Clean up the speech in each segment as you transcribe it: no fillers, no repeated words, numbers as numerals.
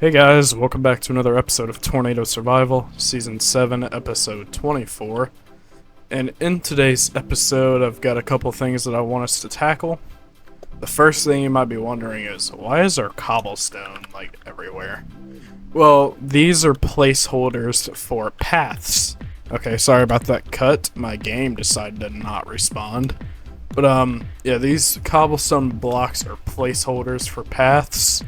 Hey guys, welcome back to another episode of Tornado Survival, Season 7, Episode 24. And in today's episode, I've got a couple things that I want us to tackle. The first thing you might be wondering is, why is there cobblestone, like, everywhere? Well, these are placeholders for paths. Okay, sorry about that cut. My game decided to not respond. But, yeah, these cobblestone blocks are placeholders for paths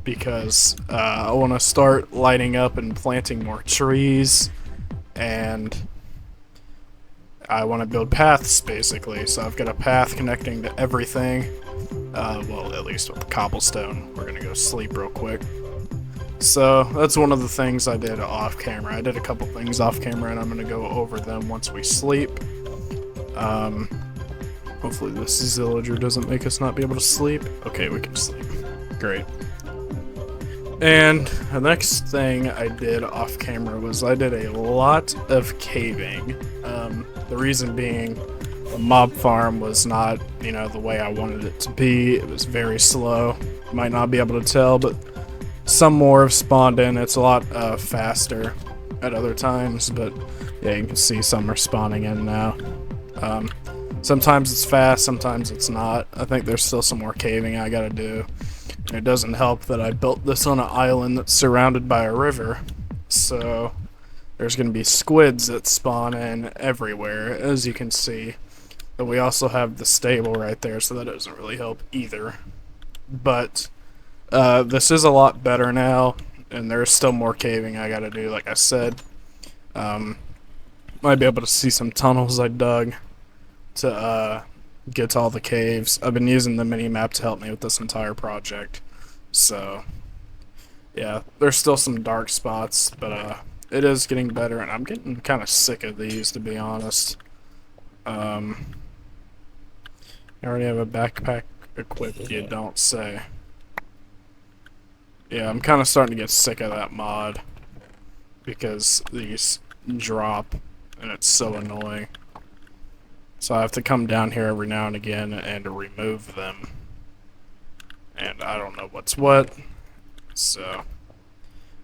because I want to start lighting up and planting more trees, and I want to build paths basically. So I've got a path connecting to everything. Well, at least with the cobblestone. We're gonna go sleep real quick. So that's one of the things I did off camera. I did a couple things off camera, and I'm gonna go over them once we sleep. Hopefully this villager doesn't make us not be able to sleep. Okay, we can sleep. Great. And the next thing I did off camera was I did a lot of caving. The reason being the mob farm was not, the way I wanted it to be. It was very slow. You might not be able to tell, but some more have spawned in. It's a lot faster at other times, but yeah, you can see some are spawning in now. Sometimes it's fast, sometimes it's not. I think there's still some more caving I gotta do. It doesn't help that I built this on an island that's surrounded by a river, so there's going to be squids that spawn in everywhere, as you can see. But we also have the stable right there, so that doesn't really help either. But this is a lot better now, and there's still more caving I gotta do, like I said. Might be able to see some tunnels I dug to get to all the caves. I've been using the mini-map to help me with this entire project. So, yeah, there's still some dark spots, but it is getting better, and I'm getting kind of sick of these, to be honest. I already have a backpack equipped, you don't say. Yeah, I'm kind of starting to get sick of that mod, because these drop, and it's so annoying. So I have to come down here every now and again and remove them. And I don't know what's what. So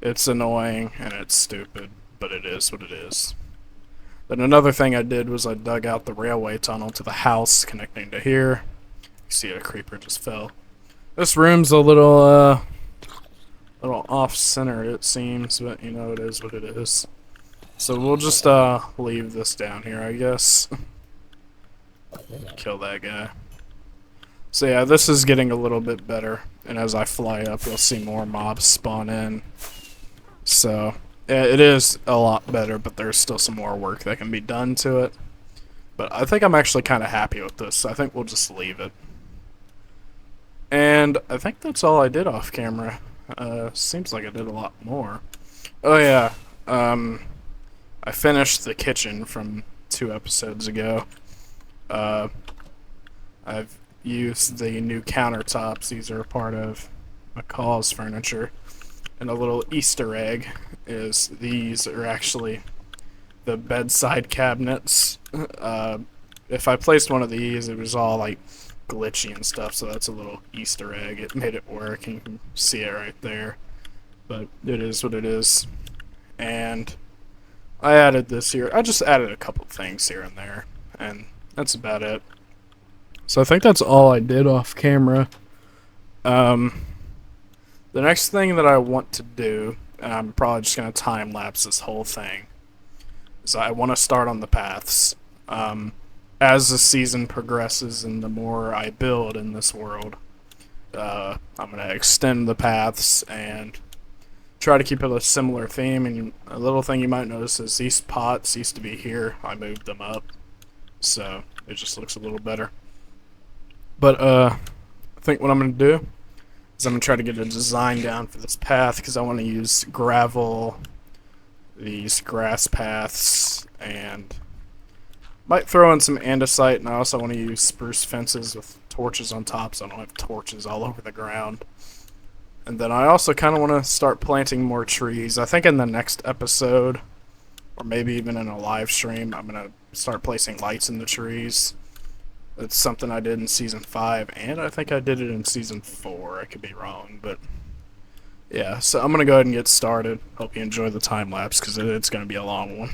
it's annoying and it's stupid, but it is what it is. Then another thing I did was I dug out the railway tunnel to the house connecting to here. You see a creeper just fell. This room's a little off-center, it seems, but it is what it is. So we'll just leave this down here, I guess. Kill that guy. So yeah, this is getting a little bit better, and as I fly up, you'll see more mobs spawn in. So yeah, it is a lot better, but there's still some more work that can be done to it. But I think I'm actually kind of happy with this, so I think we'll just leave it. And I think that's all I did off camera. Seems like I did a lot more. Oh yeah, I finished the kitchen from 2 episodes ago. I've used the new countertops. These are a part of McCall's furniture. And a little Easter egg is these are actually the bedside cabinets. If I placed one of these, it was all like glitchy and stuff, so that's a little Easter egg. It made it work, and you can see it right there. But it is what it is. And I added this here. I just added a couple things here and there, and that's about it. So I think that's all I did off camera. The next thing that I want to do, and I'm probably just going to time lapse this whole thing, is I want to start on the paths. As the season progresses and the more I build in this world, I'm going to extend the paths and try to keep it a similar theme. And a little thing you might notice is these pots used to be here. I moved them up, so it just looks a little better. But I think what I'm going to do is I'm going to try to get a design down for this path, because I want to use gravel, these grass paths, and might throw in some andesite, and I also want to use spruce fences with torches on top, so I don't have torches all over the ground. And then I also kind of want to start planting more trees. I think in the next episode, or maybe even in a live stream, I'm going to start placing lights in the trees. It's something I did in Season 5, and I think I did it in Season 4. I could be wrong, but Yeah, so I'm gonna go ahead and get started. Hope you enjoy the time lapse because it's gonna be a long one.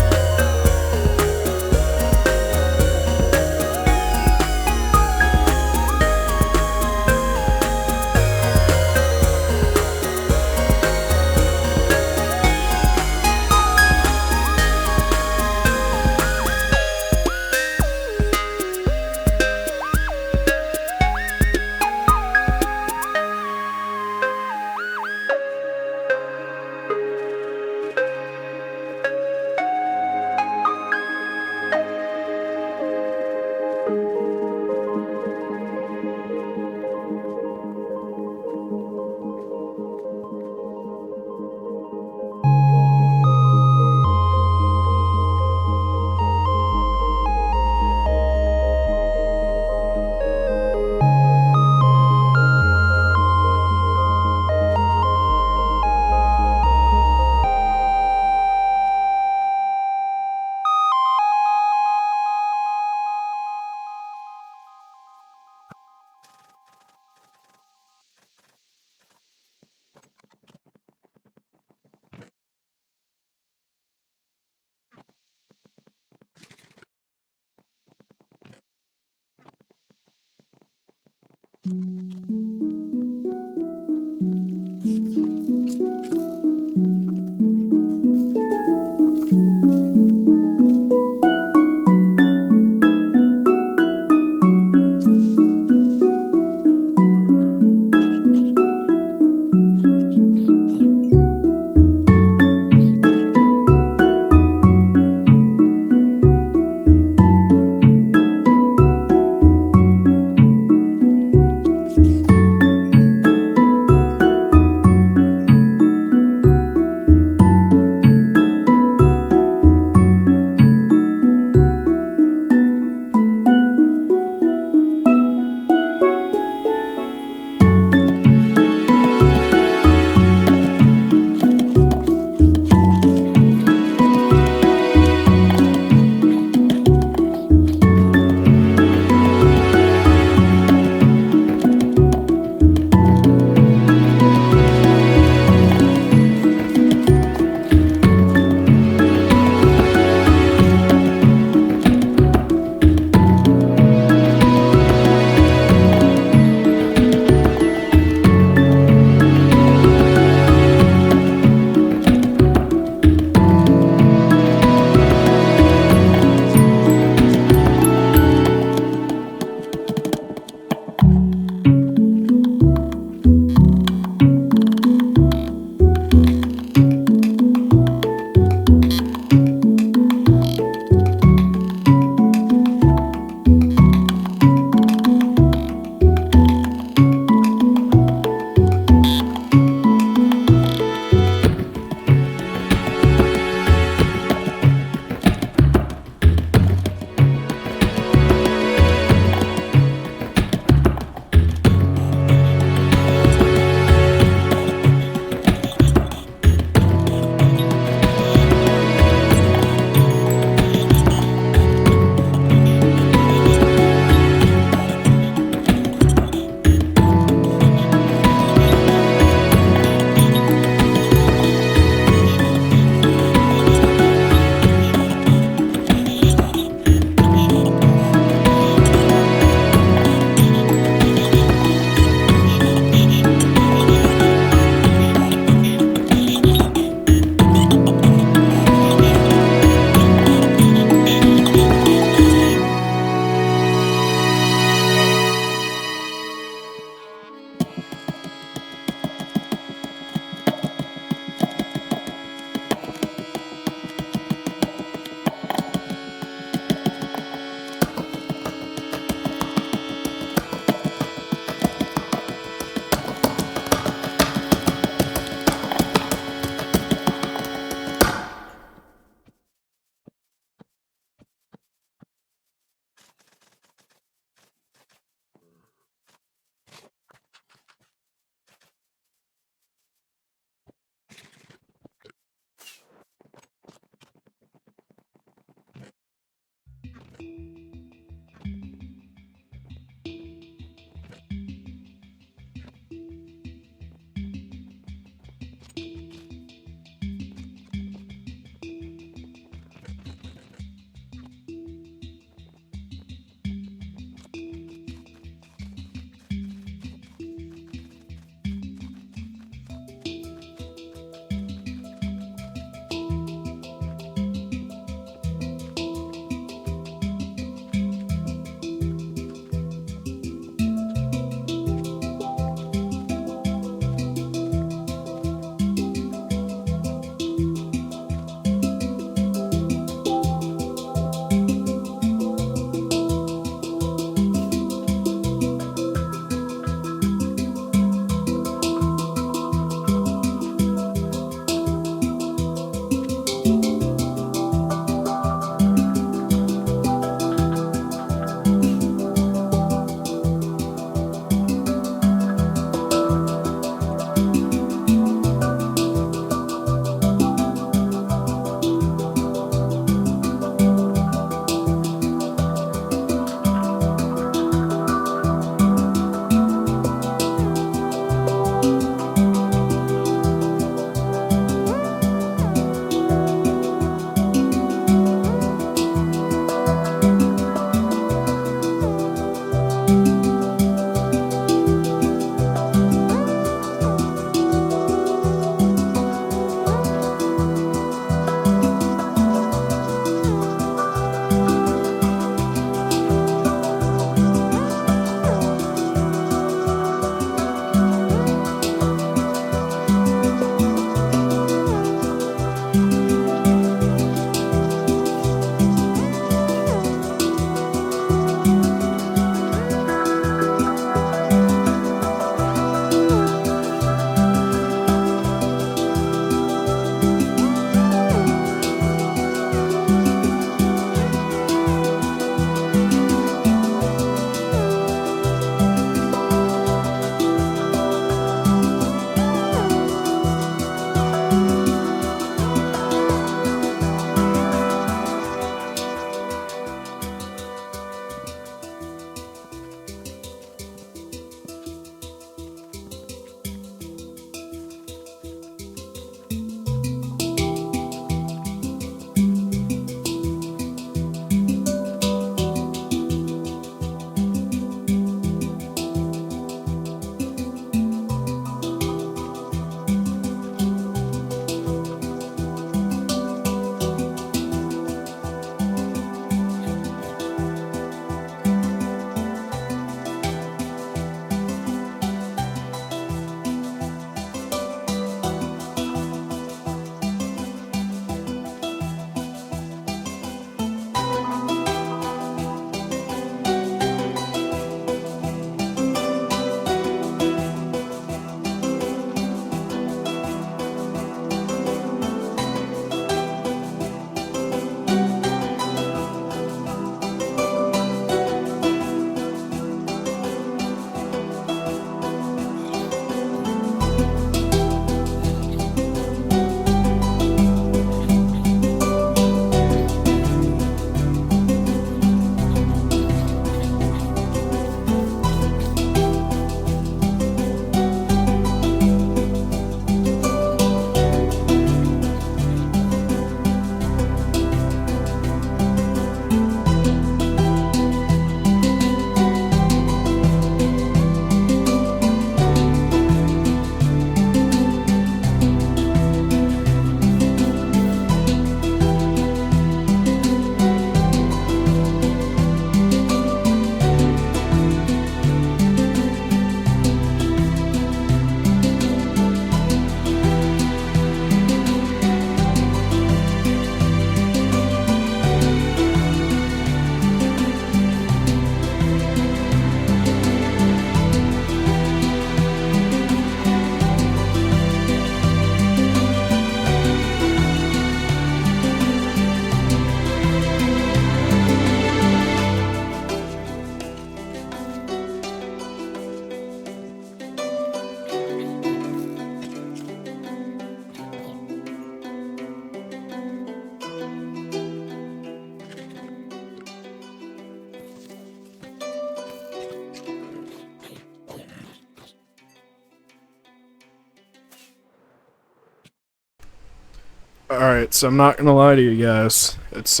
Alright, so I'm not gonna lie to you guys. It's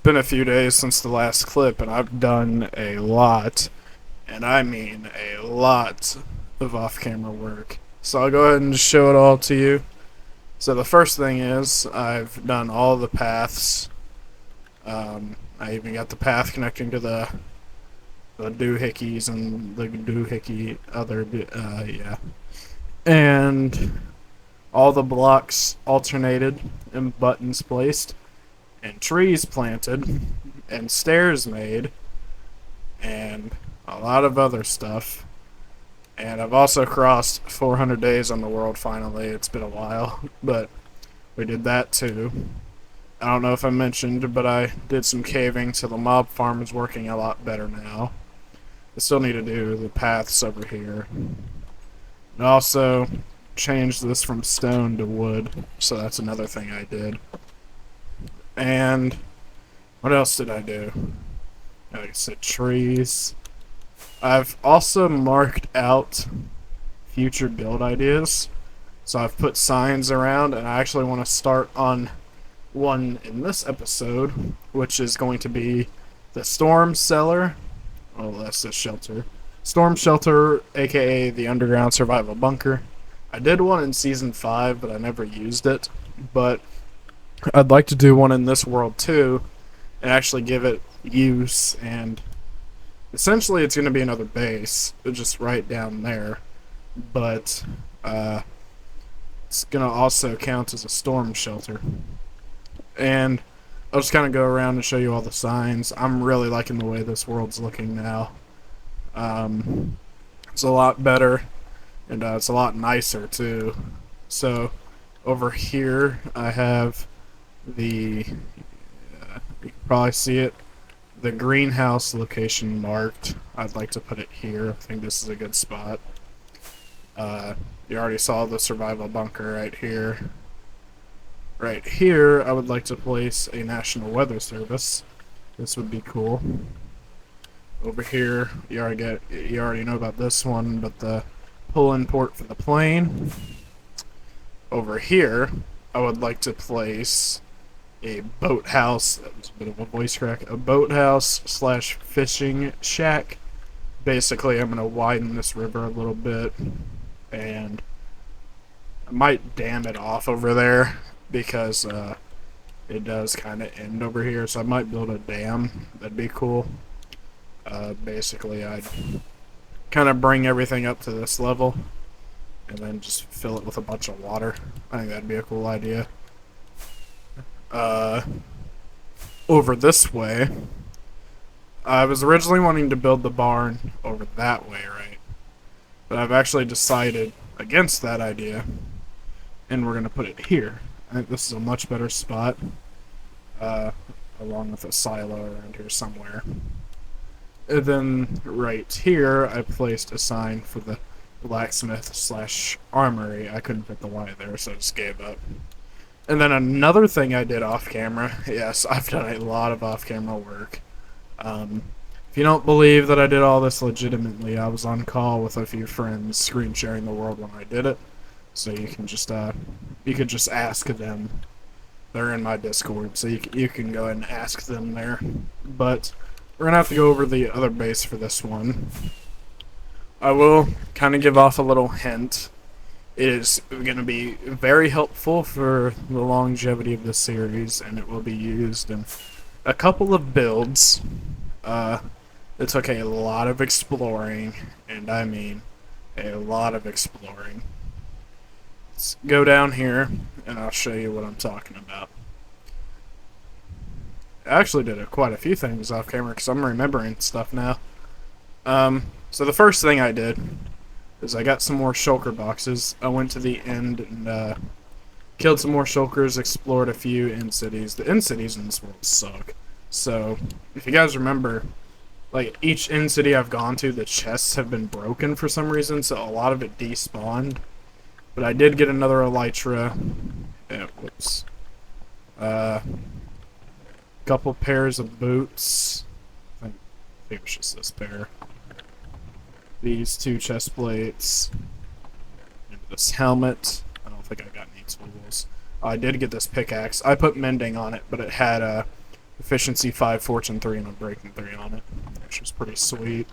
been a few days since the last clip, and I've done a lot, and I mean a lot of off-camera work. So I'll go ahead and just show it all to you. So the first thing is, I've done all the paths. I even got the path connecting to the doohickeys and the doohickey yeah. And all the blocks alternated and buttons placed and trees planted and stairs made and a lot of other stuff. And I've also crossed 400 days on the world finally. It's been a while, but we did that too. I don't know if I mentioned, but I did some caving, so the mob farm is working a lot better now. I still need to do the paths over here. And also changed this from stone to wood, so that's another thing I did. And what else did I do? Like I said, trees. I've also marked out future build ideas. So I've put signs around, and I actually want to start on one in this episode, which is going to be the storm cellar. Oh, that's the shelter. Storm shelter, aka the underground survival bunker. I did one in season 5, but I never used it. But I'd like to do one in this world too, and actually give it use. And essentially, it's going to be another base, just right down there. But it's going to also count as a storm shelter. And I'll just kind of go around and show you all the signs. I'm really liking the way this world's looking now. It's a lot better, and it's a lot nicer too. So over here I have you can probably see it, the greenhouse location marked. I'd like to put it here. I think this is a good spot. You already saw the survival bunker right here. Right here, I would like to place a National Weather Service. This would be cool. Over here, you already know about this one, but the pull-in port for the plane. Over here, I would like to place a boathouse. That was a bit of a voice crack. A boathouse slash fishing shack. Basically, I'm gonna widen this river a little bit, and I might dam it off over there because it does kind of end over here. So I might build a dam. That'd be cool. Basically, I'd kind of bring everything up to this level and then just fill it with a bunch of water. I think that'd be a cool idea. Over this way, I was originally wanting to build the barn over that way, right? But I've actually decided against that idea, and we're going to put it here. I think this is a much better spot, along with a silo around here somewhere. And then right here, I placed a sign for the blacksmith slash armory. I couldn't fit the Y there, so I just gave up. And then another thing I did off camera. Yes, I've done a lot of off camera work. If you don't believe that I did all this legitimately, I was on call with a few friends, screen sharing the world when I did it. So you can just ask them. They're in my Discord, so you can go ahead and ask them there. But we're gonna have to go over the other base for this one. I will kind of give off a little hint. It is going to be very helpful for the longevity of the series, and it will be used in a couple of builds. It took a lot of exploring, and I mean a lot of exploring. Let's go down here, and I'll show you what I'm talking about. I actually did quite a few things off camera because I'm remembering stuff now. So the first thing I did is I got some more shulker boxes. I went to the end and killed some more shulkers, explored a few end cities. The end cities in this world suck. So if you guys remember, like each end city I've gone to, the chests have been broken for some reason, so a lot of it despawned. But I did get another elytra. Whoops. Couple pairs of boots. I think it was just this pair. These 2 chest plates. And this helmet. I don't think I got any tools. I did get this pickaxe. I put mending on it, but it had a efficiency 5, fortune 3, and a breaking 3 on it, which was pretty sweet.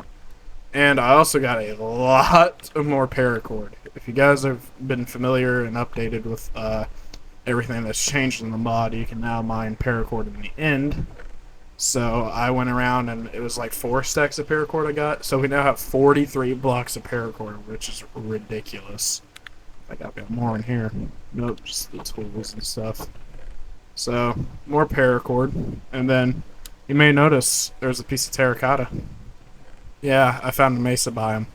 And I also got a lot of more paracord. If you guys have been familiar and updated with everything that's changed in the mod, you can now mine paracord in the end. So I went around and it was like 4 stacks of paracord I got. So we now have 43 blocks of paracord, which is ridiculous. I got more in here. Nope, just the tools and stuff. So more paracord, and then you may notice there's a piece of terracotta. Yeah, I found a mesa biome.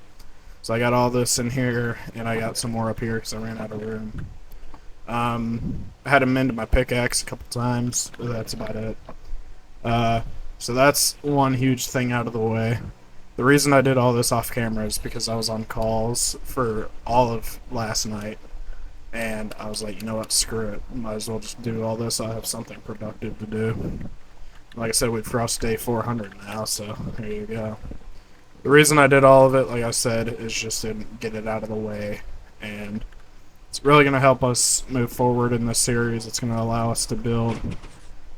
So I got all this in here, and I got some more up here because I ran out of room. I had to mend my pickaxe a couple times, but that's about it. So that's one huge thing out of the way. The reason I did all this off camera is because I was on calls for all of last night, and I was like, you know what, screw it. Might as well just do all this. I have something productive to do. Like I said, we've crossed day 400 now, so there you go. The reason I did all of it, like I said, is just to get it out of the way, and it's really going to help us move forward in this series. It's going to allow us to build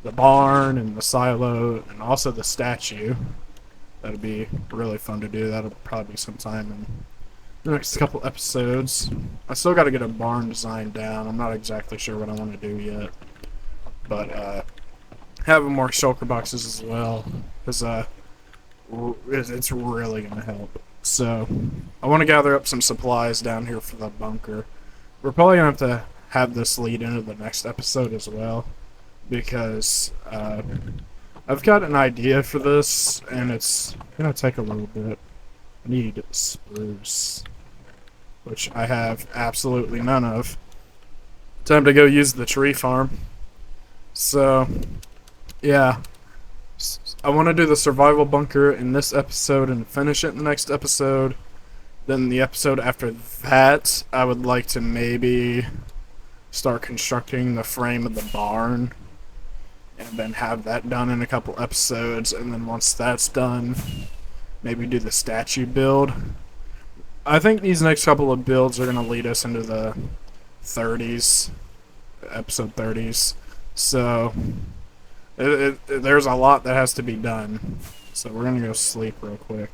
the barn and the silo and also the statue. That'd be really fun to do. That'll probably be sometime in the next couple episodes. I still got to get a barn design down. I'm not exactly sure what I want to do yet, but having more shulker boxes as well, because it's really going to help. So I want to gather up some supplies down here for the bunker. We're probably going to have this lead into the next episode as well, because I've got an idea for this, and it's going to take a little bit. I need spruce, which I have absolutely none of. Time to go use the tree farm. So, yeah. I want to do the survival bunker in this episode and finish it in the next episode. Then the episode after that, I would like to maybe start constructing the frame of the barn, and then have that done in a couple episodes. And then once that's done, maybe do the statue build. I think these next couple of builds are going to lead us into the 30s, episode 30s. So there's a lot that has to be done. So we're going to go sleep real quick.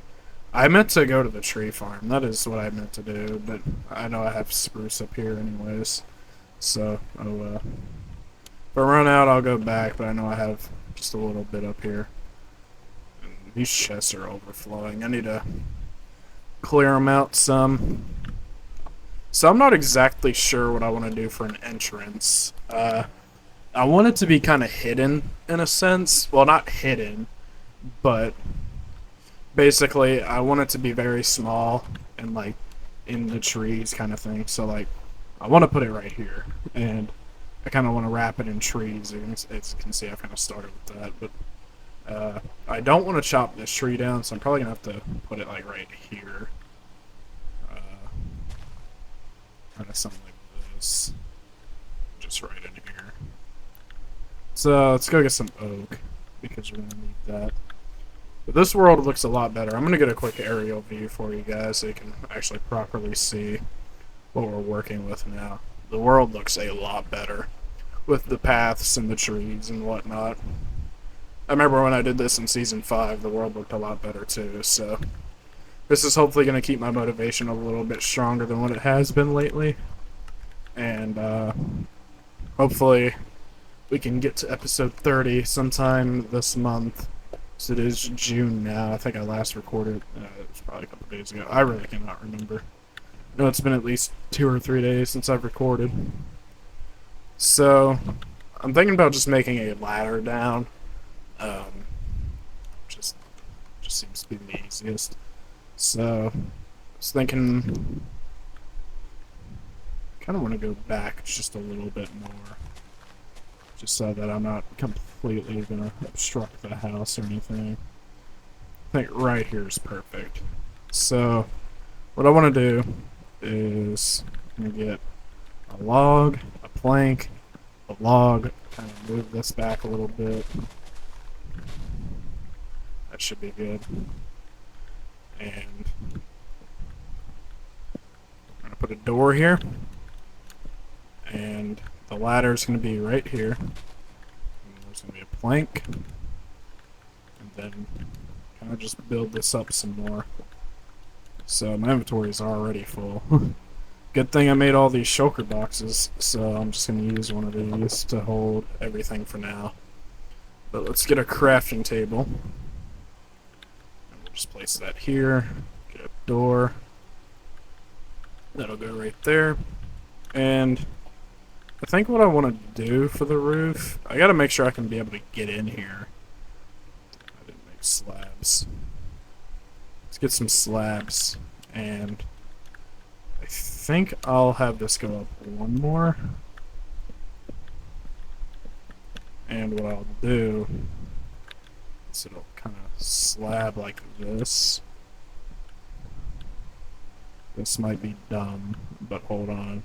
I meant to go to the tree farm. That is what I meant to do, but I know I have spruce up here anyways. So, if I run out, I'll go back, but I know I have just a little bit up here. And these chests are overflowing. I need to clear them out some. So I'm not exactly sure what I want to do for an entrance. I want it to be kind of hidden in a sense. Well, not hidden, but basically I want it to be very small and like in the trees kind of thing. So like I want to put it right here, and I kind of want to wrap it in trees. As you can see, I kind of started with that, but I don't want to chop this tree down, so I'm probably gonna have to put it like right here, kind of something like this, just right in here. So let's go get some oak because we're gonna need that. But this world looks a lot better. I'm gonna get a quick aerial view for you guys so you can actually properly see what we're working with now. The world looks a lot better with the paths and the trees and whatnot. I remember when I did this in Season 5, the world looked a lot better too, so this is hopefully going to keep my motivation a little bit stronger than what it has been lately. And hopefully we can get to episode 30 sometime this month. So it is June now. I think I last recorded, it was probably a couple days ago. I really cannot remember. No, it's been at least 2 or 3 days since I've recorded. So, I'm thinking about just making a ladder down. Just seems to be the easiest. So, I was thinking, kind of want to go back just a little bit more. Just so that I'm not completely going to obstruct the house or anything. I think right here is perfect. So, what I want to do is I'm gonna get a log, a plank, a log, kind of move this back a little bit. That should be good. And I'm gonna put a door here. And The ladder's going to be right here. And there's going to be a plank. And then kind of just build this up some more. So my inventory is already full. Good thing I made all these shulker boxes, so I'm just going to use one of these to hold everything for now. But let's get a crafting table. And we'll just place that here. Get a door. That'll go right there. And I think what I want to do for the roof, I got to make sure I can be able to get in here. I didn't make slabs. Let's get some slabs, and I think I'll have this go up one more. And what I'll do is it'll kind of slab like this. This might be dumb, but hold on.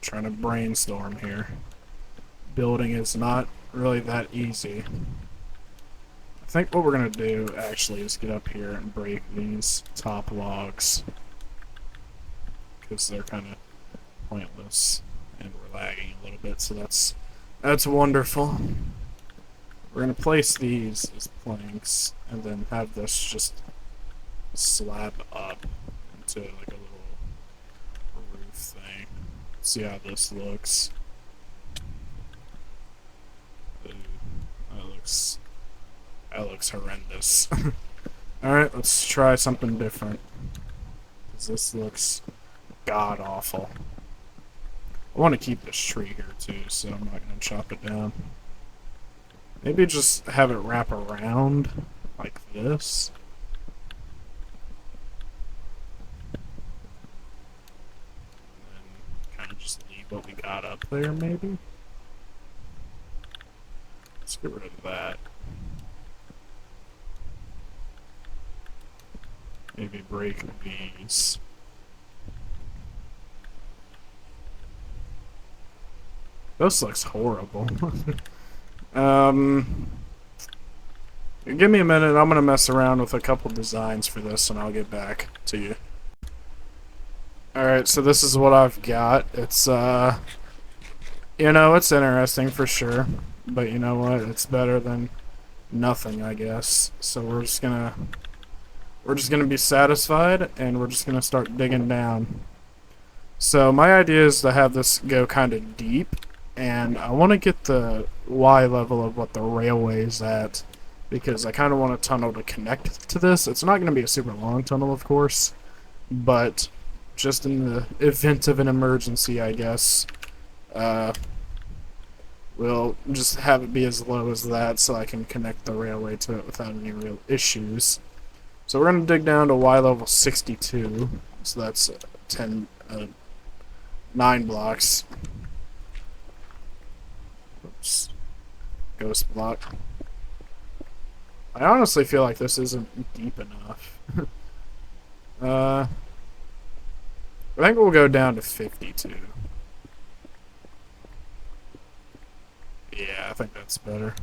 Trying to brainstorm here. Building is not really that easy. I think what we're going to do actually is get up here and break these top logs, because they're kind of pointless and we're lagging a little bit, so that's wonderful. We're going to place these as planks and then have this just slab up into like a little roof thing. See how this looks. Ooh, that looks horrendous. Alright, let's try something different, because this looks god awful. I want to keep this tree here too, so I'm not going to chop it down. Maybe just have it wrap around like this. And kind of just leave what we got up there, maybe? Let's get rid of that. Maybe break these. This looks horrible. Give me a minute, I'm gonna mess around with a couple designs for this and I'll get back to you. Alright, so this is what I've got. It's, you know, it's interesting for sure, but you know what, it's better than nothing, I guess. So we're just gonna be satisfied, and we're just gonna start digging down. So my idea is to have this go kind of deep, and I want to get the Y level of what the railway is at, because I kind of want a tunnel to connect to this. It's not going to be a super long tunnel, of course, but just in the event of an emergency, I guess, we'll just have it be as low as that so I can connect the railway to it without any real issues. So we're going to dig down to Y level 62, so that's 9 blocks. Oops. Ghost block. I honestly feel like this isn't deep enough. I think we'll go down to 52. Yeah, I think that's better.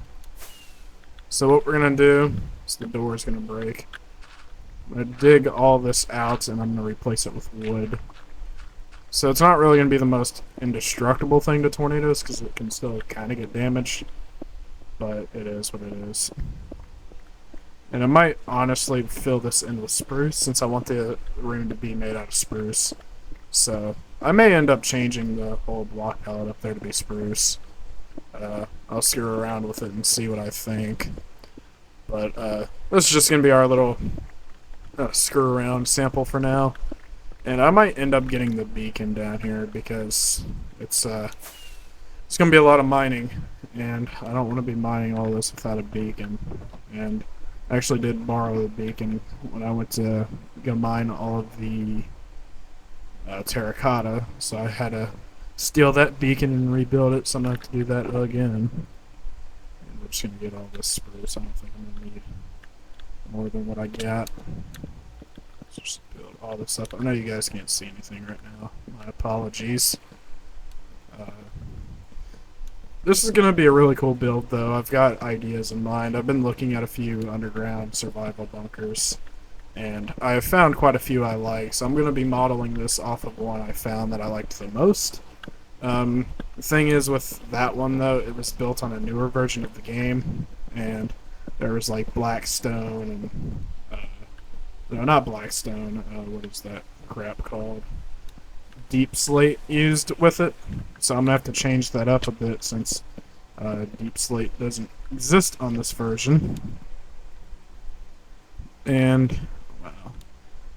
So what we're going to do is the door is going to break. I'm going to dig all this out and I'm going to replace it with wood. So it's not really going to be the most indestructible thing to tornadoes, because it can still kind of get damaged, but it is what it is. And I might honestly fill this in with spruce, since I want the room to be made out of spruce. So I may end up changing the whole block palette up there to be spruce. I'll screw around with it and see what I think. But this is just going to be our little screw around sample for now. And I might end up getting the beacon down here, because it's going to be a lot of mining, and I don't want to be mining all this without a beacon. And I actually did borrow the beacon when I went to go mine all of the terracotta, so I had to steal that beacon and rebuild it, so I'm going to have to do that again. And we're just going to get all this spruce. I don't think I'm going to need more than what I got. Let's just build all this up. I know you guys can't see anything right now. My apologies. This is going to be a really cool build, though. I've got ideas in mind. I've been looking at a few underground survival bunkers, and I have found quite a few I like, so I'm going to be modeling this off of one I found that I liked the most, The thing is with that one though, it was built on a newer version of the game, and there was like black stone and no, not black stone. What is that crap called? Deep slate used with it. So I'm gonna have to change that up a bit since deep slate doesn't exist on this version. And wow,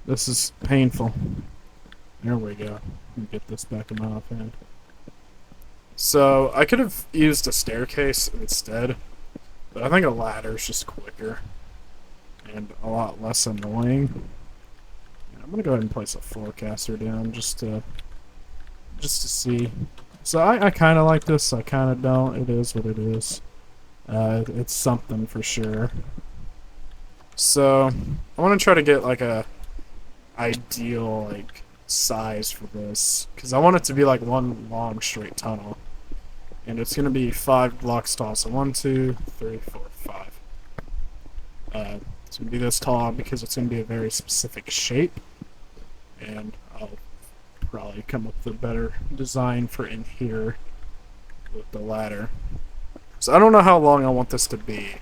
this is painful. There we go. Get this back in my offhand. So I could have used a staircase instead, but I think a ladder is just quicker and a lot less annoying. I'm gonna go ahead and place a forecaster down just to see. So I kind of like this. I kind of don't. It is what it is. It's something for sure. So I want to try to get like a ideal like size for this because I want it to be like one long straight tunnel, and it's gonna be 5 blocks tall. So 1, 2, 3, 4, 5. It's gonna be this tall because it's gonna be a very specific shape, and I'll probably come up with a better design for in here with the ladder. So I don't know how long I want this to be,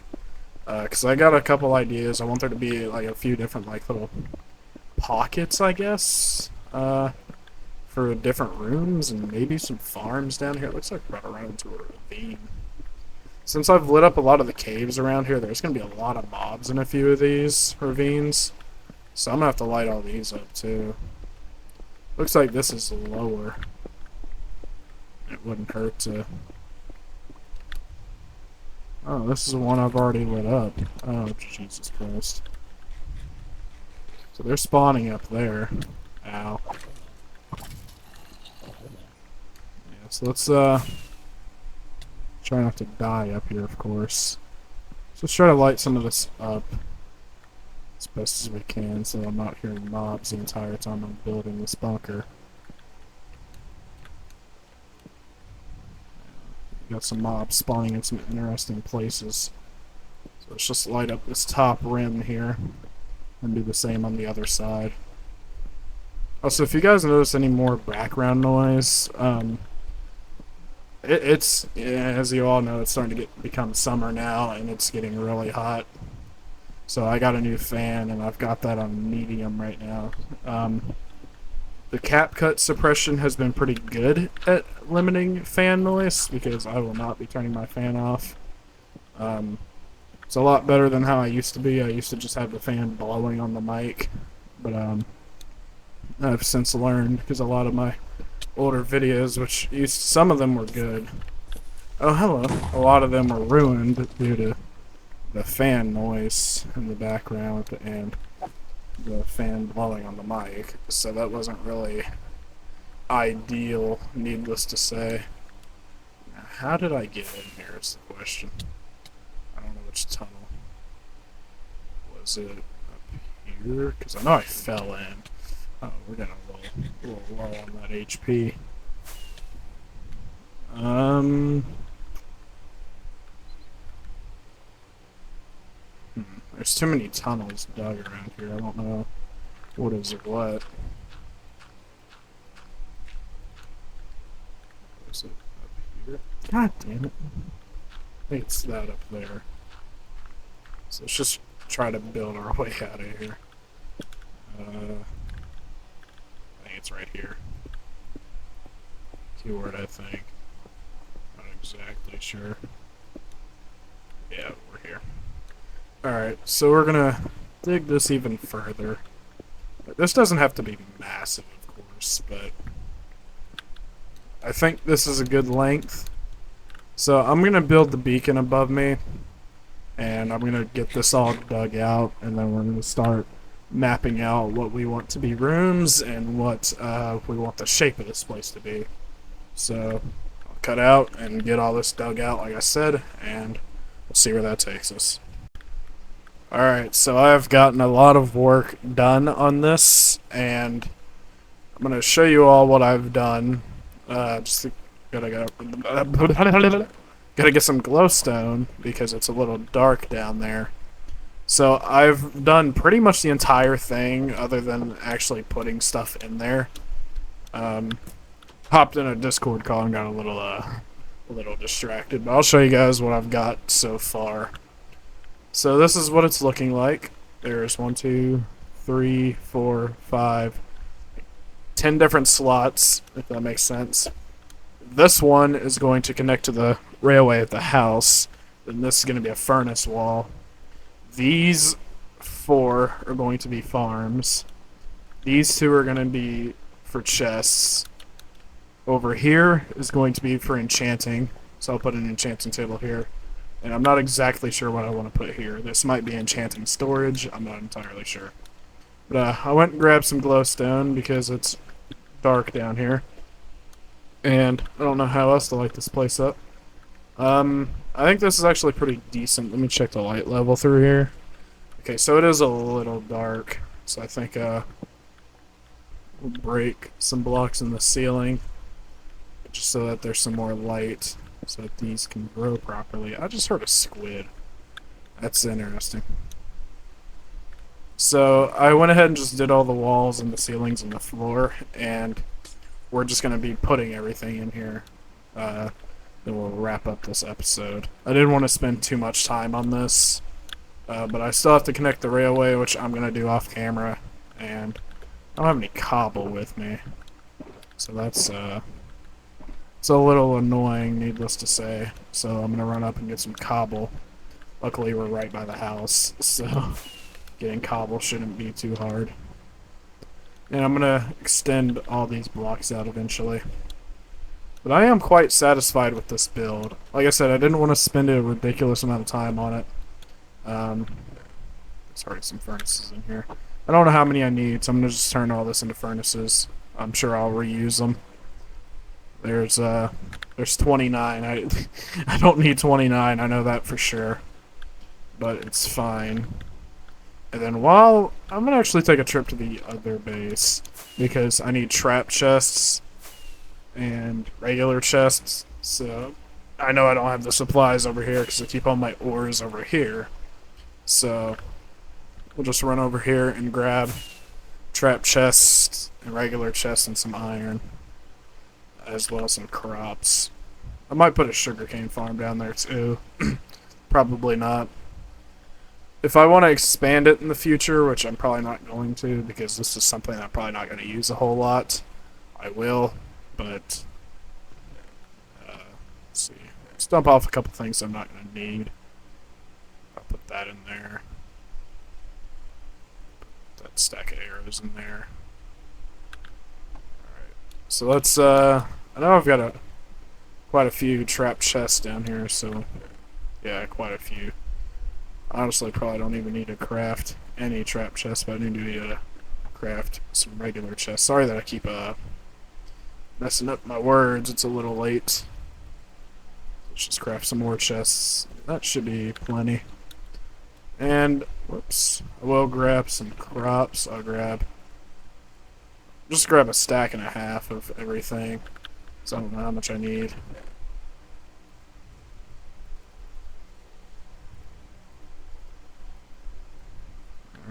because I got a couple ideas. I want there to be like a few different like little pockets, I guess, for different rooms and maybe some farms down here. It looks like we're about to run into a ravine. Since I've lit up a lot of the caves around here, there's going to be a lot of mobs in a few of these ravines. So I'm going to have to light all these up too. Looks like this is lower. It wouldn't hurt to... Oh, this is one I've already lit up. Oh, Jesus Christ. So they're spawning up there. Ow. Yeah, so let's, try not to die up here, of course. So let's try to light some of this up as best as we can so I'm not hearing mobs the entire time I'm building this bunker. Got some mobs spawning in some interesting places. So let's just light up this top rim here and do the same on the other side. Also, if you guys notice any more background noise, it's as you all know, it's starting to become summer now, and it's getting really hot. So I got a new fan, and I've got that on medium right now. The cap cut suppression has been pretty good at limiting fan noise because I will not be turning my fan off. It's a lot better than how I used to be. I used to just have the fan blowing on the mic, but I've since learned because a lot of my older videos, which some of them were good. Oh, hello. A lot of them were ruined due to the fan noise in the background and the fan blowing on the mic, so that wasn't really ideal, needless to say. Now, how did I get in here is the question. I don't know which tunnel. Was it up here? Because I know I fell in. Oh, we're getting a little low on that HP. There's too many tunnels dug around here. I don't know what is or what. Is it up here? God damn it. I think it's that up there. So let's just try to build our way out of here. I think it's right here. Keyword, I think. Not exactly sure. Yeah, we're here. Alright, so we're gonna dig this even further. This doesn't have to be massive, of course, but I think this is a good length. So I'm gonna build the beacon above me, and I'm gonna get this all dug out, and then we're gonna start mapping out what we want to be rooms and what we want the shape of this place to be. So I'll cut out and get all this dug out, like I said, and we'll see where that takes us. Alright, so I've gotten a lot of work done on this, and I'm going to show you all what I've done. Gotta get some glowstone, because it's a little dark down there. So I've done pretty much the entire thing, other than actually putting stuff in there. hopped in a Discord call and got a little distracted. But I'll show you guys what I've got so far. So this is what it's looking like. There's 1, 2, 3, 4, 5, 10 different slots, if that makes sense. This one is going to connect to the railway at the house. Then this is going to be a furnace wall. These 4 are going to be farms. These 2 are going to be for chests. Over here is going to be for enchanting. So I'll put an enchanting table here. And I'm not exactly sure what I want to put here. This might be enchanting storage. I'm not entirely sure. But I went and grabbed some glowstone because it's dark down here. And I don't know how else to light this place up. I think this is actually pretty decent. Let me check the light level through here. Okay, so it is a little dark. So I think we'll break some blocks in the ceiling just so that there's some more light so that these can grow properly. I just heard a squid. That's interesting. So I went ahead and just did all the walls and the ceilings and the floor, and we're just going to be putting everything in here. Then we'll wrap up this episode. I didn't want to spend too much time on this, but I still have to connect the railway, which I'm going to do off camera, and I don't have any cobble with me. So that's it's a little annoying, needless to say. So I'm going to run up and get some cobble. Luckily, we're right by the house, so getting cobble shouldn't be too hard. And I'm going to extend all these blocks out eventually. But I am quite satisfied with this build. Like I said, I didn't want to spend a ridiculous amount of time on it. There's already some furnaces in here. I don't know how many I need, so I'm going to just turn all this into furnaces. I'm sure I'll reuse them. There's 29. I don't need 29, I know that for sure. But it's fine. And then while I'm going to actually take a trip to the other base, because I need trap chests and regular chests, so I know I don't have the supplies over here because I keep all my ores over here. So we'll just run over here and grab trap chests and regular chests and some iron, as well as some crops. I might put a sugarcane farm down there too. Probably not. If I want to expand it in the future, which I'm probably not going to because this is something I'm probably not going to use a whole lot, I will. But let's see. Let's dump off a couple things I'm not going to need. I'll put that in there. Put that stack of arrows in there. Alright. So let's I know I've got quite a few trap chests down here, so yeah, quite a few. Honestly, probably don't even need to craft any trap chests, but I do need to craft some regular chests. Sorry that I keep messing up my words. It's a little late. Let's just craft some more chests. That should be plenty. And, whoops, I will grab some crops. Just grab a stack and a half of everything. So I don't know how much I need.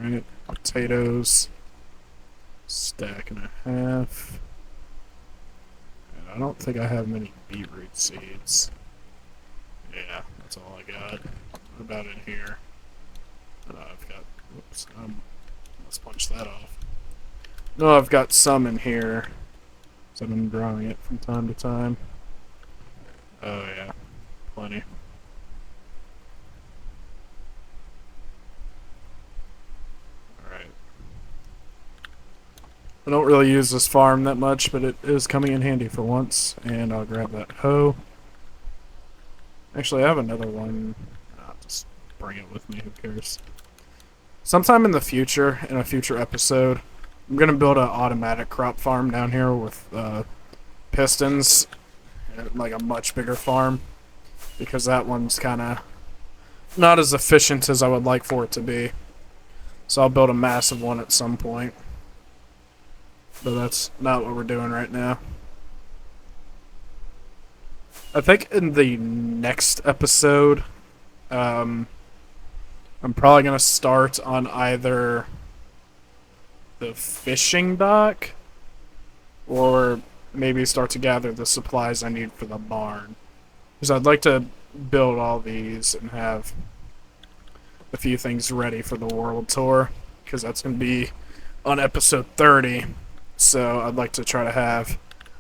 Alright, potatoes. Stack and a half. And I don't think I have many beetroot seeds. Yeah, that's all I got. What about in here? I've got, whoops, let's punch that off. No, I've got some in here. So I've been growing it from time to time. Oh yeah, plenty. Alright. I don't really use this farm that much, but it is coming in handy for once. And I'll grab that hoe. Actually, I have another one. I'll just bring it with me, who cares. Sometime in the future, in a future episode, I'm going to build an automatic crop farm down here with pistons. Like a much bigger farm. Because that one's kind of not as efficient as I would like for it to be. So I'll build a massive one at some point. But that's not what we're doing right now. I think in the next episode, I'm probably going to start on either the fishing dock or maybe start to gather the supplies I need for the barn. Because I'd like to build all these and have a few things ready for the world tour. Because that's going to be on episode 30. So I'd like to try to have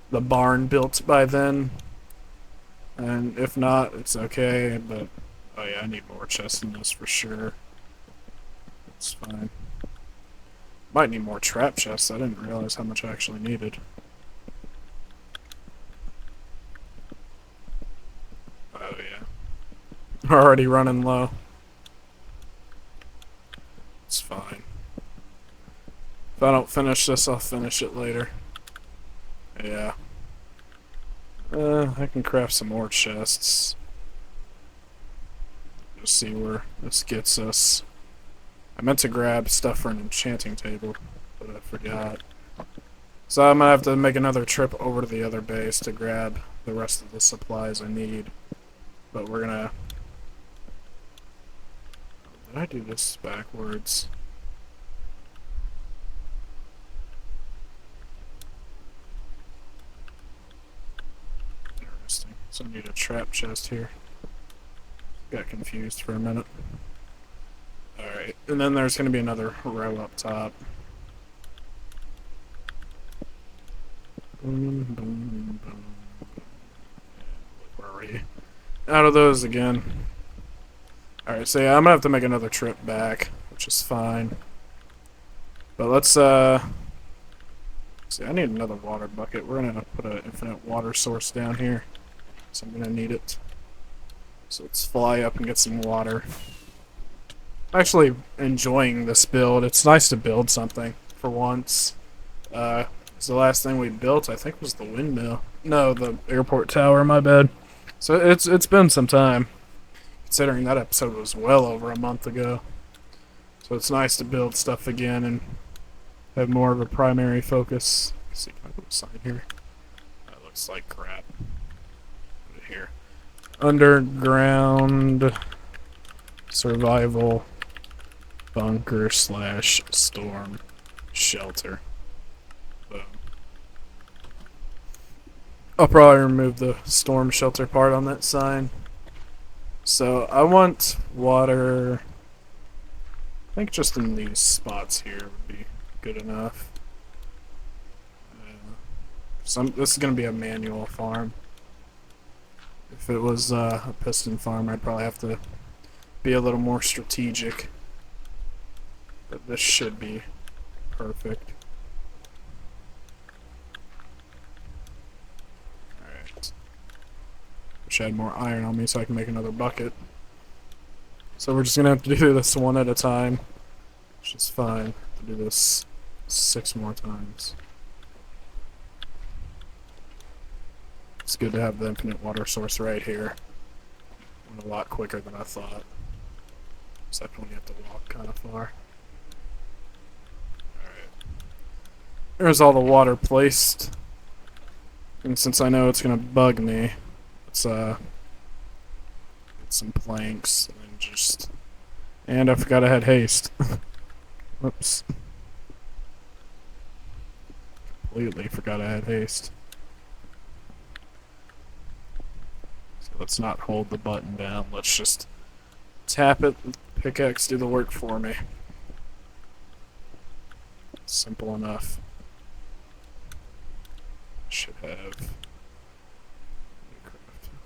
the barn built by then. And if not, it's okay. But, oh yeah, I need more chests than this for sure. It's fine. Might need more trap chests. I didn't realize how much I actually needed. Oh yeah. Already running low. It's fine. If I don't finish this, I'll finish it later. Yeah. I can craft some more chests. Just see where this gets us. I meant to grab stuff for an enchanting table, but I forgot. So I'm gonna have to make another trip over to the other base to grab the rest of the supplies I need. But we're gonna... Did I do this backwards? Interesting. So I need a trap chest here. Got confused for a minute. Alright, and then there's gonna be another row up top. Boom, boom, boom. Where are we? Out of those again. Alright, so yeah, I'm gonna have to make another trip back, which is fine. But let's, see, I need another water bucket. We're gonna put an infinite water source down here. So I'm gonna need it. So let's fly up and get some water. I'm actually enjoying this build. It's nice to build something for once. So the last thing we built, I think, was the windmill. No, the airport tower, my bad. So it's been some time, considering that episode was well over a month ago. So it's nice to build stuff again and have more of a primary focus. Let's see, can I put a sign here? That looks like crap. Put it here. Underground survival bunker / storm shelter. Boom. I'll probably remove the storm shelter part on that sign. So I want water. I think just in these spots here would be good enough. This is going to be a manual farm. If it was a piston farm, I'd probably have to be a little more strategic. But this should be perfect. Alright. Wish I had more iron on me so I can make another bucket. So we're just going to have to do this one at a time, which is fine. To do this 6 more times. It's good to have the infinite water source right here. Went a lot quicker than I thought. Except when you have to walk kind of far. Alright. There's all the water placed. And since I know it's gonna bug me, let's get some planks and just... And I forgot I had haste. Whoops. Completely forgot I had haste. Let's not hold the button down. Let's just tap it. Pickaxe do the work for me. Simple enough. Should have.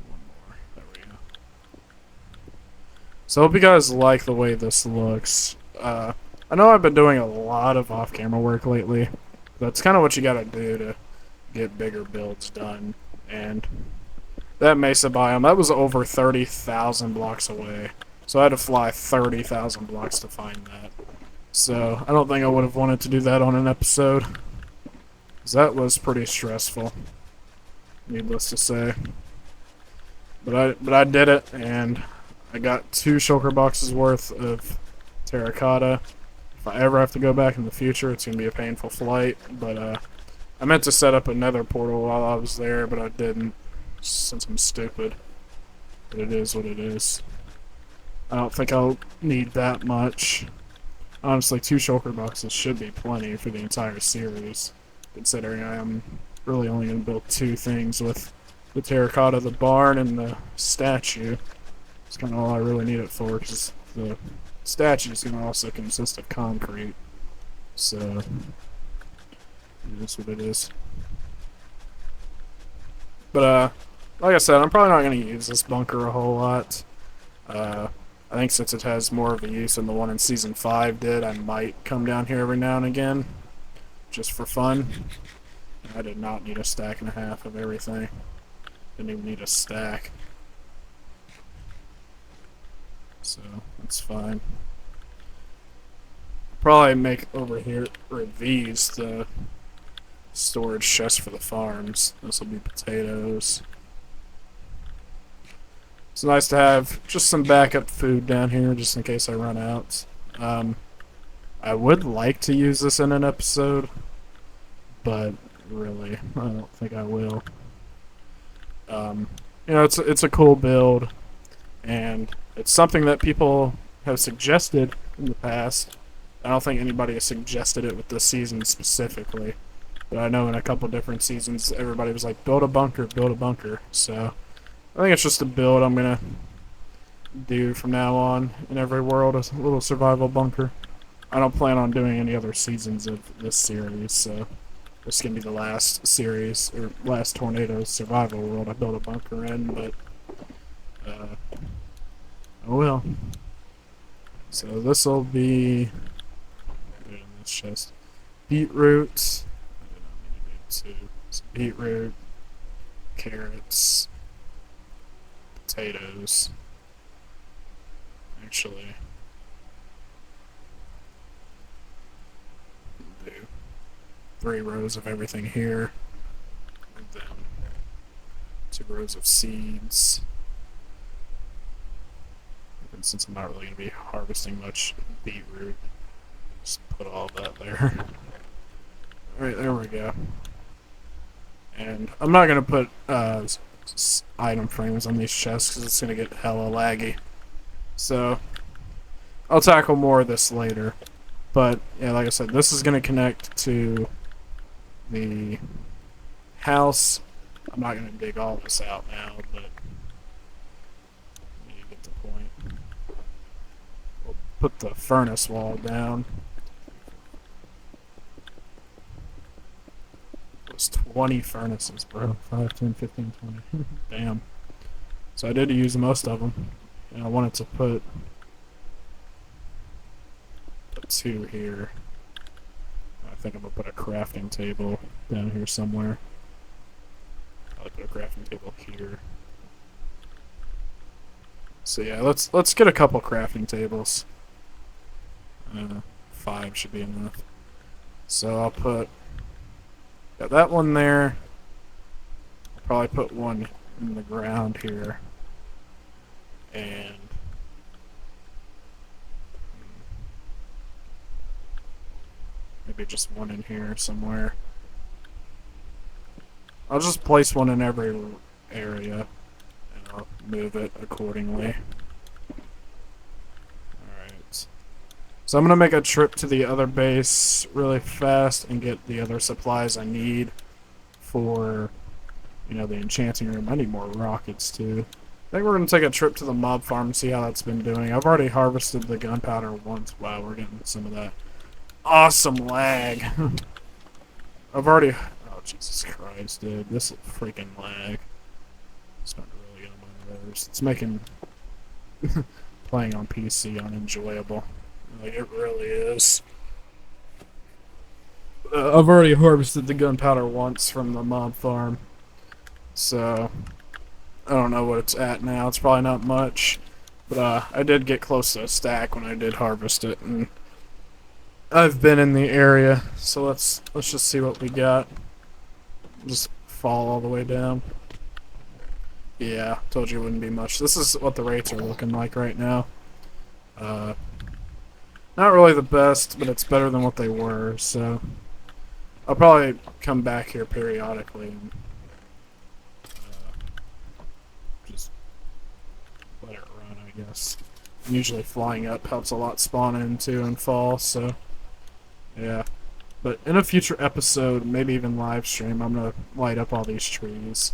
One more. There we go. So I hope you guys like the way this looks. I know I've been doing a lot of off-camera work lately. That's kind of what you gotta do to get bigger builds done. And that mesa biome, that was over 30,000 blocks away. So I had to fly 30,000 blocks to find that. So I don't think I would have wanted to do that on an episode. 'Cause that was pretty stressful, needless to say. But I did it, and I got 2 shulker boxes worth of terracotta. If I ever have to go back in the future, it's going to be a painful flight. But I meant to set up another portal while I was there, but I didn't. Since I'm stupid. But it is what it is. I don't think I'll need that much. Honestly, 2 shulker boxes should be plenty for the entire series, considering I am really only going to build two things with the terracotta, the barn, and the statue. It's kind of all I really need it for, because the statue is going to also consist of concrete. So, that's what it is. But, like I said, I'm probably not going to use this bunker a whole lot. I think since it has more of a use than the one in Season 5 did, I might come down here every now and again, just for fun. I did not need a stack and a half of everything. Didn't even need a stack. So, that's fine. Probably make over here, or these, the storage chest for the farms. This will be potatoes. It's nice to have just some backup food down here, just in case I run out. I would like to use this in an episode, but really, I don't think I will. It's a cool build, and it's something that people have suggested in the past. I don't think anybody has suggested it with this season specifically, but I know in a couple different seasons everybody was like, build a bunker, build a bunker. So I think it's just a build I'm gonna do from now on in every world, a little survival bunker. I don't plan on doing any other seasons of this series, so this is gonna be the last series, or last Tornado survival world I built a bunker in, but oh well. So this will be in this chest. Beetroot. I don't need to do two. Some beetroot, carrots, potatoes. Actually, do 3 rows of everything here, and then 2 rows of seeds. And since I'm not really going to be harvesting much beetroot, just put all that there. Alright, there we go. And I'm not going to put item frames on these chests because it's going to get hella laggy. So, I'll tackle more of this later. But, yeah, like I said, this is going to connect to the house. I'm not going to dig all this out now, but you get the point. We'll put the furnace wall down. There's 20 furnaces, bro. 5, 10, 15, 20. Damn. So I did use most of them. And I wanted to put 2 here. I think I'm gonna put a crafting table down here somewhere. I'll put a crafting table here. So yeah, let's get a couple crafting tables. 5 should be enough. So I'll put that one there. I'll probably put one in the ground here. And maybe just one in here somewhere. I'll just place one in every area, and I'll move it accordingly. Alright. So I'm going to make a trip to the other base really fast and get the other supplies I need for, the enchanting room. I need more rockets, too. I think we're going to take a trip to the mob farm and see how that's been doing. I've already harvested the gunpowder once. Wow, we're getting some of that awesome lag. I've already... Oh, Jesus Christ, dude. This is freaking lag. It's not really on my nerves. It's making playing on PC unenjoyable. Like, it really is. I've already harvested the gunpowder once from the mob farm. So... I don't know what it's at now. It's probably not much, but I did get close to a stack when I did harvest it, and I've been in the area. So let's just see what we got. Just fall all the way down. Yeah, told you it wouldn't be much. This is what the rates are looking like right now. Not really the best, but it's better than what they were. So I'll probably come back here periodically and let it run, I guess. And usually flying up helps a lot spawn in too and fall, so yeah. But in a future episode, maybe even live stream, I'm gonna light up all these trees.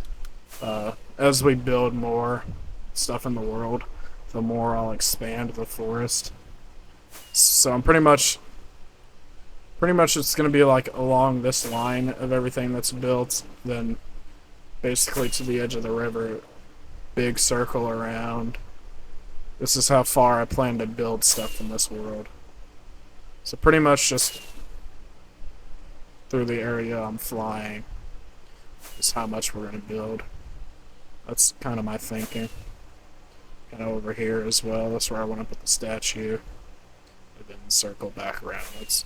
As we build more stuff in the world, the more I'll expand the forest. So I'm pretty much it's gonna be like along this line of everything that's built, then basically to the edge of the river, big circle around. This is how far I plan to build stuff in this world. So pretty much just through the area I'm flying is how much we're going to build. That's kind of my thinking. Kind of over here as well. That's where I want to put the statue. And then circle back around.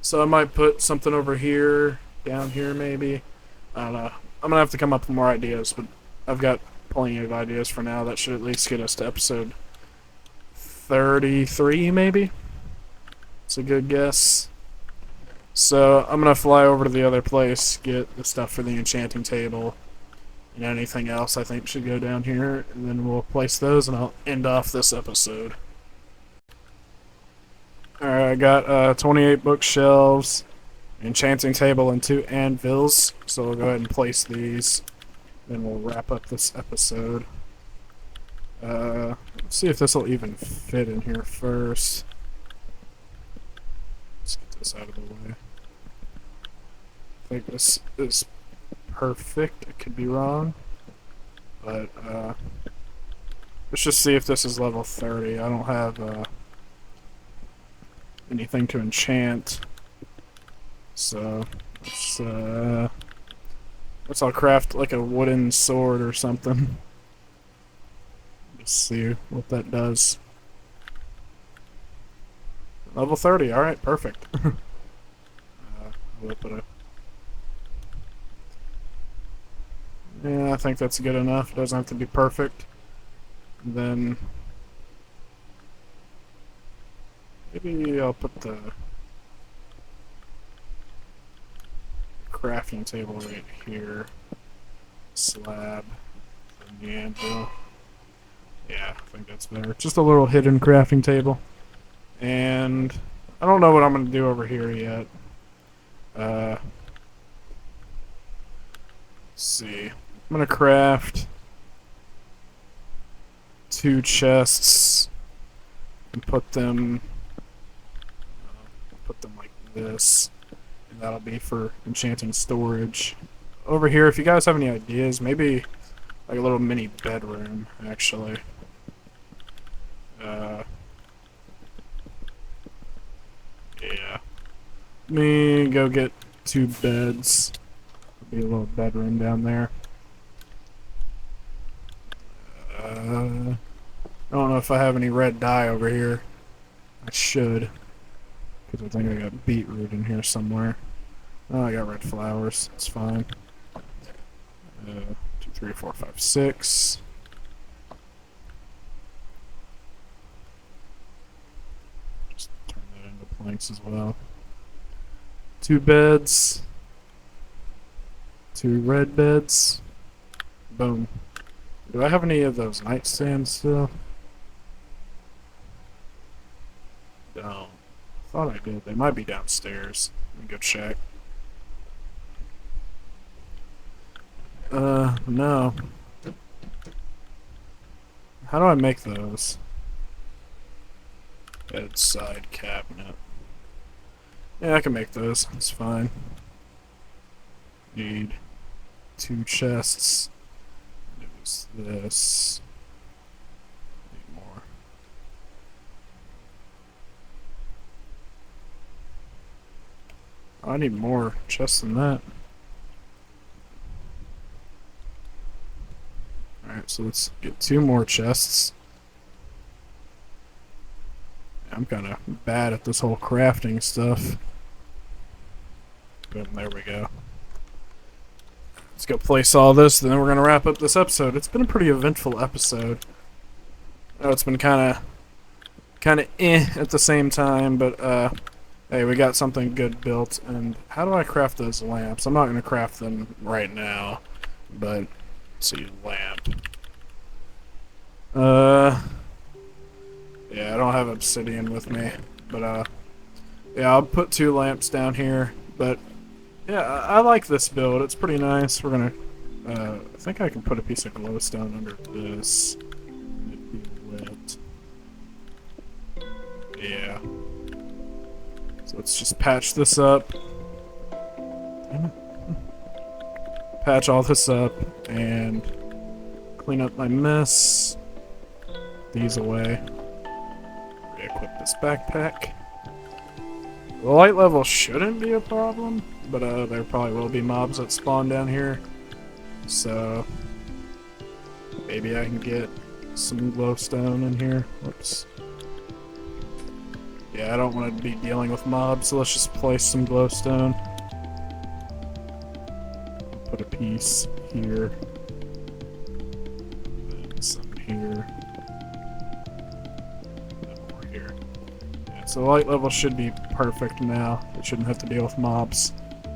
So I might put something over here, down here maybe. I don't know. I'm going to have to come up with more ideas, but I've got plenty of ideas for now. That should at least get us to episode 33 maybe. It's a good guess. So I'm gonna fly over to the other place, get the stuff for the enchanting table, and anything else I think should go down here, and then we'll place those, and I'll end off this episode. Alright, I got 28 bookshelves, enchanting table, and 2 anvils, so we'll go ahead and place these, then we'll wrap up this episode. Let's see if this will even fit in here first. Let's get this out of the way. I think this is perfect. It could be wrong. But, let's just see if this is level 30. I don't have, anything to enchant. So, let's all craft like a wooden sword or something. Let's see what that does. Level 30, alright, perfect. We'll put a... Yeah, I think that's good enough. It doesn't have to be perfect. And then maybe I'll put the crafting table right here. Slab and the anvil. Yeah, I think that's better. Just a little hidden crafting table. And I don't know what I'm gonna do over here yet. Let's see. I'm gonna craft 2 chests and put them like this, and that'll be for enchanting storage. Over here, if you guys have any ideas, maybe like a little mini bedroom, actually. Yeah. Let me go get 2 beds. There'll be a little bedroom down there. I don't know if I have any red dye over here. I should. Because I think I got beetroot in here somewhere. Oh, I got red flowers. It's fine. 2, 3, 4, 5, 6. Just turn that into planks as well. 2 beds. 2 red beds. Boom. Do I have any of those nightstands still? No. Thought I did. They might be downstairs. Let me go check. No. How do I make those? Bedside cabinet. Yeah, I can make those. It's fine. Need 2 chests. Use this. Need more. Oh, I need more chests than that. Alright, so let's get 2 more chests. I'm kind of bad at this whole crafting stuff. Boom, there we go. Let's go place all this, then we're going to wrap up this episode. It's been a pretty eventful episode. Oh, it's been kind of at the same time, but hey, we got something good built. And how do I craft those lamps? I'm not going to craft them right now, but let's see, lamp. Yeah, I don't have obsidian with me, but yeah, I'll put 2 lamps down here, But yeah, I like this build. It's pretty nice. We're gonna. I think I can put a piece of glowstone under this. It'd be wet. Yeah. So let's just patch this up. Damn it. Patch all this up and clean up my mess. These away. Re-equip this backpack. The light level shouldn't be a problem, but there probably will be mobs that spawn down here. So maybe I can get some glowstone in here. Whoops. Yeah, I don't want to be dealing with mobs, so let's just place some glowstone. Put a piece here. And some here. And more here. Yeah, so the light level should be perfect now. It shouldn't have to deal with mobs.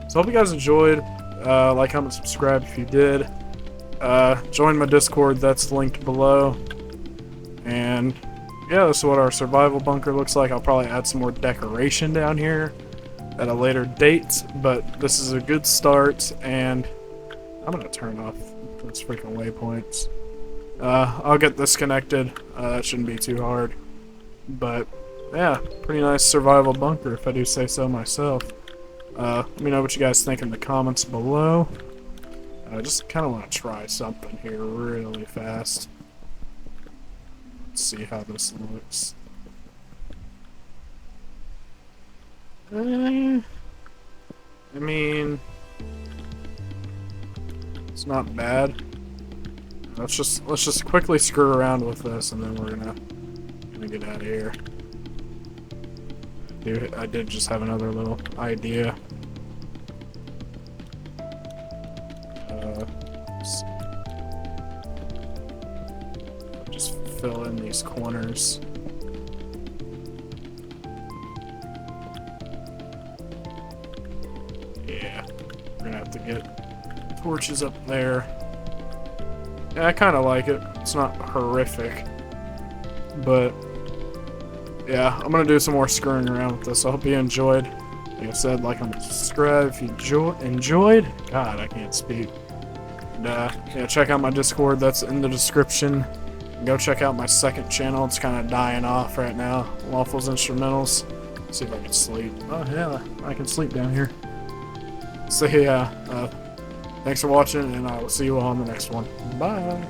So I hope you guys enjoyed. Like, comment, subscribe if you did. Join my Discord, that's linked below. And yeah, this is what our survival bunker looks like. I'll probably add some more decoration down here at a later date, but this is a good start, and I'm gonna turn off those freaking waypoints. I'll get this connected. That shouldn't be too hard. But yeah, pretty nice survival bunker if I do say so myself. Let me know what you guys think in the comments below. I just kind of want to try something here really fast. Let's see how this looks. I mean, it's not bad. Let's just quickly screw around with this, and then we're gonna get out of here. Dude, I did just have another little idea. Just fill in these corners. Yeah, we're gonna have to get torches up there. Yeah, I kind of like it. It's not horrific, but yeah, I'm gonna do some more screwing around with this. I hope you enjoyed. Like I said, like and subscribe if you enjoyed. God, I can't speak. And yeah, check out my Discord. That's in the description. And go check out my second channel. It's kind of dying off right now. Waffles Instrumentals. Let's see if I can sleep. Oh yeah, I can sleep down here. So yeah, thanks for watching, and I will see you all on the next one. Bye.